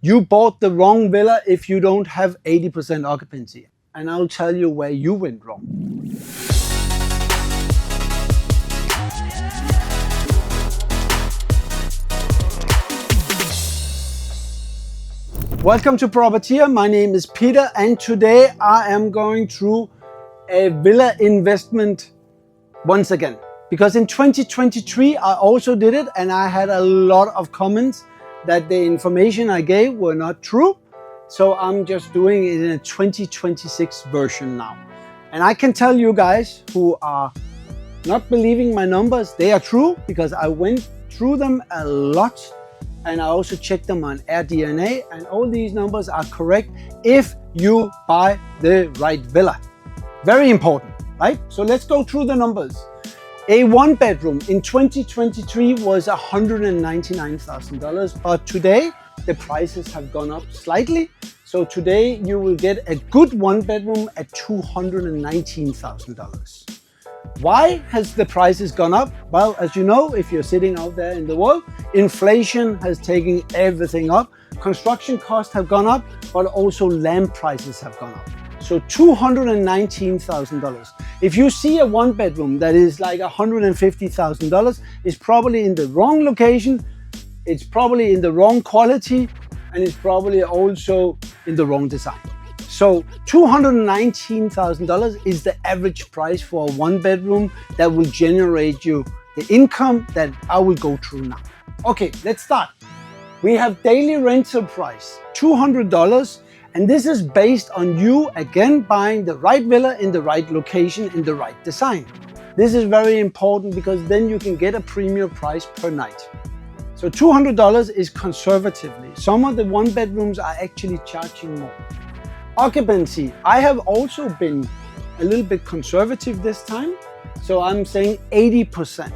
You bought the wrong villa if you don't have 80% occupancy. And I'll tell you where you went wrong. Welcome to Propertia. My name is Peter, and today I am going through a villa investment once again. Because in 2023 I also did it, and I had a lot of comments that the information I gave were not true. So I'm just doing it in a 2026 version now. And I can tell you guys who are not believing my numbers, they are true, because I went through them a lot. And I also checked them on AirDNA, and all these numbers are correct if you buy the right villa. Very important, right? So let's go through the numbers. A one bedroom in 2023 was $199,000, but today the prices have gone up slightly. So today you will get a good one bedroom at $219,000. Why has the prices gone up? Well, as you know, if you're sitting out there in the world, inflation has taken everything up. Construction costs have gone up, but also land prices have gone up. So $219,000. If you see a one bedroom that is like $150,000, it's probably in the wrong location, it's probably in the wrong quality, and it's probably also in the wrong design. So $219,000 is the average price for a one bedroom that will generate you the income that I will go through now. Okay, let's start. We have daily rental price, $200. And this is based on you, again, buying the right villa in the right location, in the right design. This is very important because then you can get a premium price per night. So $200 is conservatively. Some of the one bedrooms are actually charging more. Occupancy, I have also been a little bit conservative this time. So I'm saying 80%.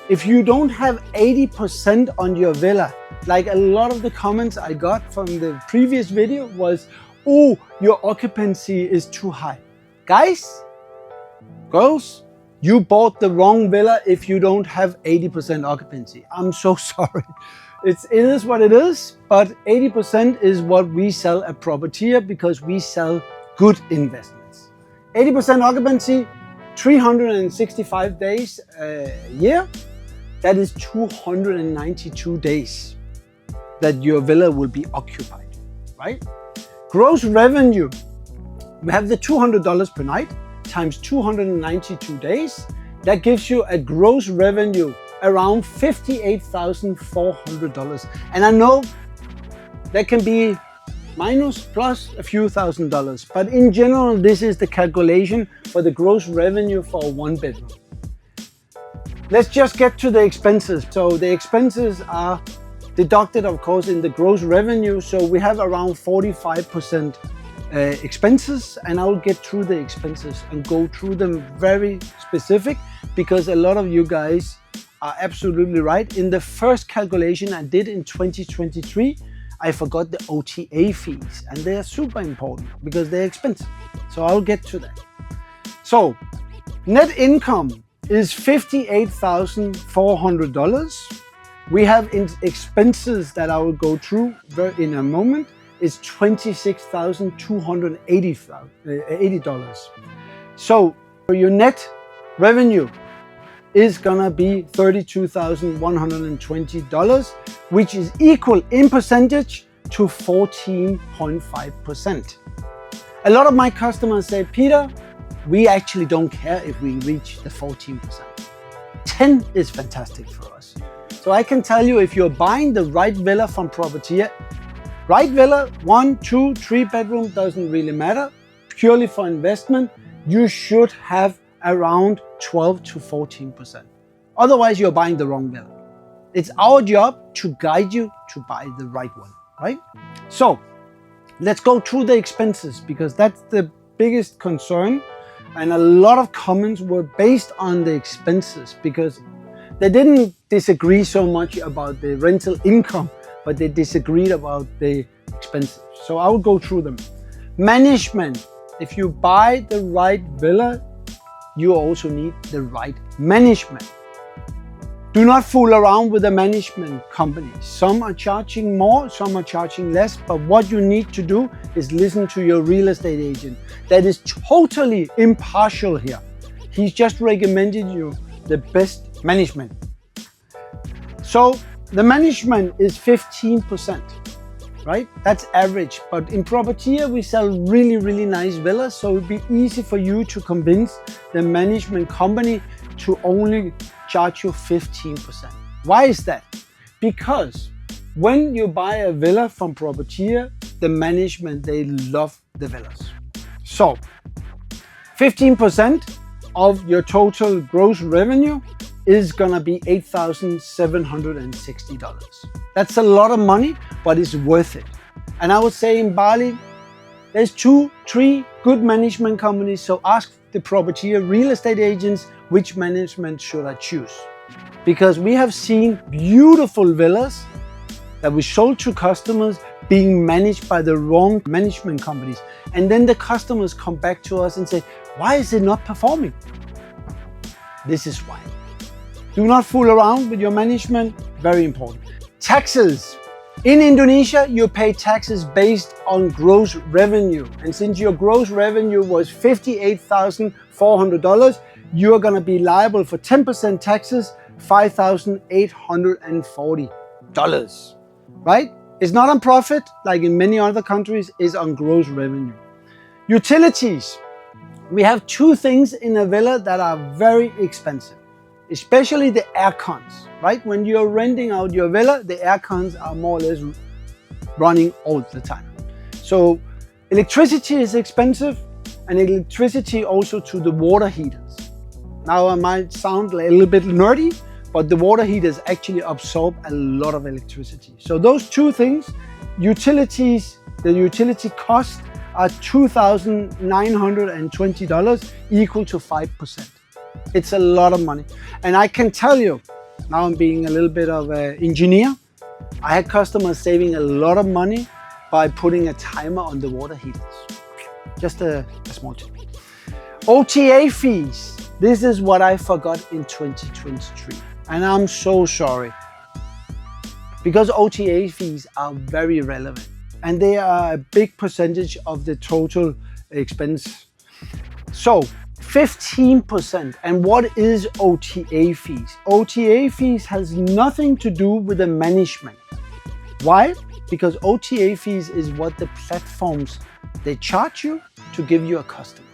If you don't have 80% on your villa, like a lot of the comments I got from the previous video was, oh, your occupancy is too high. Guys, girls, you bought the wrong villa if you don't have 80% occupancy. I'm so sorry. It is what it is, but 80% is what we sell at Propertia because we sell good investments. 80% occupancy, 365 days a year. That is 292 days that your villa will be occupied, right? Gross revenue, we have the $200 per night times 292 days. That gives you a gross revenue around $58,400. And I know that can be minus plus a few $1,000s, but in general, this is the calculation for the gross revenue for a one bedroom. Let's just get to the expenses. So the expenses are deducted, of course, in the gross revenue. So we have around 45% expenses, and I'll get through the expenses and go through them very specific because a lot of you guys are absolutely right. In the first calculation I did in 2023, I forgot the OTA fees, and they are super important because they're expensive. So I'll get to that. So net income is $58,400. We have expenses that I will go through in a moment. It's $26,280. So your net revenue is gonna be $32,120, which is equal in percentage to 14.5%. A lot of my customers say, Peter, we actually don't care if we reach the 14%. 10 is fantastic for us. So I can tell you, if you're buying the right villa from Propertia, right villa, 1, 2, 3 bedroom, doesn't really matter, purely for investment, you should have around 12 to 14%. Otherwise, you're buying the wrong villa. It's our job to guide you to buy the right one, right? So let's go through the expenses because that's the biggest concern. And a lot of comments were based on the expenses because they didn't disagree so much about the rental income, but they disagreed about the expenses. So I will go through them. Management. If you buy the right villa, you also need the right management. Do not fool around with the management companies. Some are charging more, some are charging less, but what you need to do is listen to your real estate agent that is totally impartial here. He's just recommended you the best management. So the management is 15%, right? That's average, but in Propertia we sell really nice villas, so it'd be easy for you to convince the management company to only charge you 15%. Why is that? Because when you buy a villa from Propertia, the management, they love the villas. So 15% of your total gross revenue is gonna be $8,760. That's a lot of money, but it's worth it. And I would say in Bali, there's 2-3 good management companies, so ask the Propertia real estate agents, which management should I choose? Because we have seen beautiful villas that we sold to customers being managed by the wrong management companies. And then the customers come back to us and say, why is it not performing? This is why. Do not fool around with your management, very important. Taxes. In Indonesia, you pay taxes based on gross revenue. And since your gross revenue was $58,400, you are gonna be liable for 10% taxes, $5,840, right? It's not on profit, like in many other countries, it's on gross revenue. Utilities. We have 2 things in a villa that are very expensive, especially the air cons, right? When you're renting out your villa, the air cons are more or less running all the time. So electricity is expensive, and electricity also to the water heaters. Now I might sound a little bit nerdy, but the water heaters actually absorb a lot of electricity. So those 2 things, utilities, the utility cost are $2,920, equal to 5%. It's a lot of money. And I can tell you, now I'm being a little bit of an engineer, I had customers saving a lot of money by putting a timer on the water heaters. Just a small tip. OTA fees. This is what I forgot in 2023. And I'm so sorry. Because OTA fees are very relevant and they are a big percentage of the total expense. So 15%. And what is OTA fees? OTA fees has nothing to do with the management. Why? Because OTA fees is what the platforms, they charge you to give you a customer.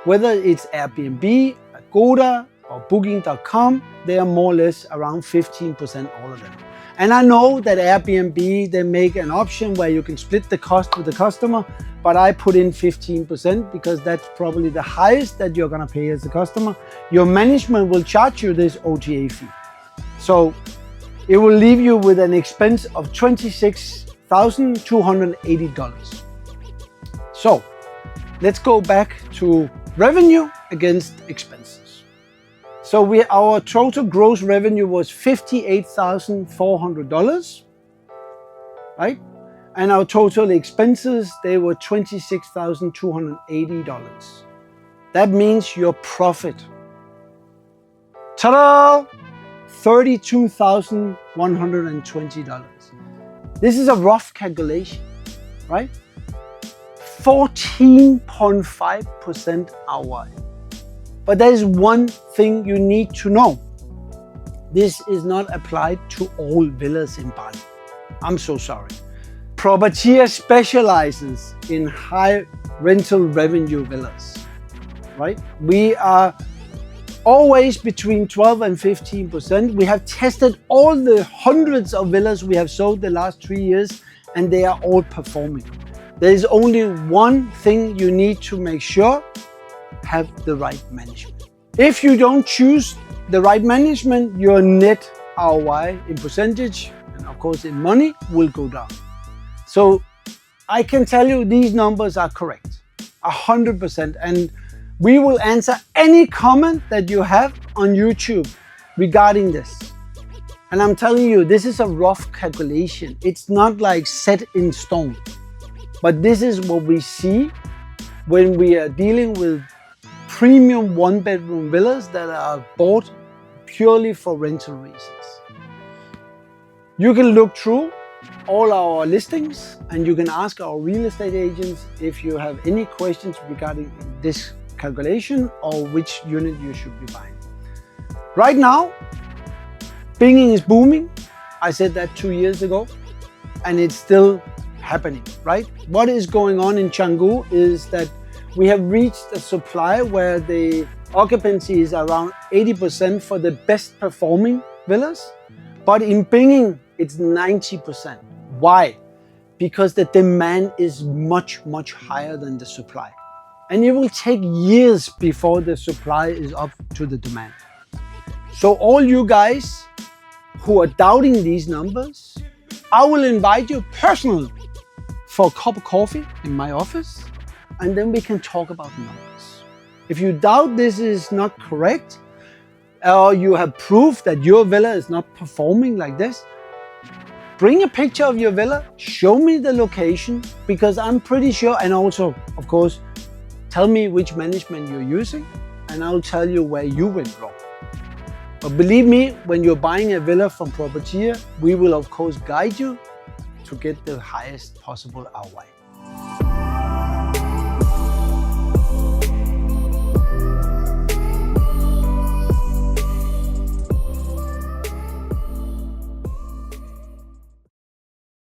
Whether it's Airbnb, Agoda, or Booking.com, they are more or less around 15%, all of them. And I know that Airbnb, they make an option where you can split the cost with the customer, but I put in 15% because that's probably the highest that you're gonna pay as a customer. Your management will charge you this OTA fee. So it will leave you with an expense of $26,280. So let's go back to revenue against expenses. So our total gross revenue was $58,400, right? And our total expenses, they were $26,280. That means your profit, ta-da, $32,120. This is a rough calculation, right? 14.5% ROI. But there is one thing you need to know. This is not applied to all villas in Bali. I'm so sorry. Propertia specializes in high rental revenue villas, right? We are always between 12 and 15%. We have tested all the hundreds of villas we have sold the last 3 years, and they are all performing. There is only one thing you need to make sure: have the right management. If you don't choose the right management, your net ROI in percentage, and of course in money, will go down. So I can tell you these numbers are correct, 100%. And we will answer any comment that you have on YouTube regarding this. And I'm telling you, this is a rough calculation. It's not like set in stone. But this is what we see when we are dealing with premium 1-bedroom villas that are bought purely for rental reasons. You can look through all our listings and you can ask our real estate agents if you have any questions regarding this calculation or which unit you should be buying. Right now, Binging is booming. I said that 2 years ago, and it's still happening, right? What is going on in Canggu is that we have reached a supply where the occupancy is around 80% for the best performing villas, but in Binging, it's 90%. Why? Because the demand is much, much higher than the supply. And it will take years before the supply is up to the demand. So all you guys who are doubting these numbers, I will invite you personally for a cup of coffee in my office, and then we can talk about numbers. If you doubt this is not correct, or you have proof that your villa is not performing like this, bring a picture of your villa, show me the location, because I'm pretty sure, and also, of course, tell me which management you're using, and I'll tell you where you went wrong. But believe me, when you're buying a villa from Propertia, we will of course guide you to get the highest possible ROI.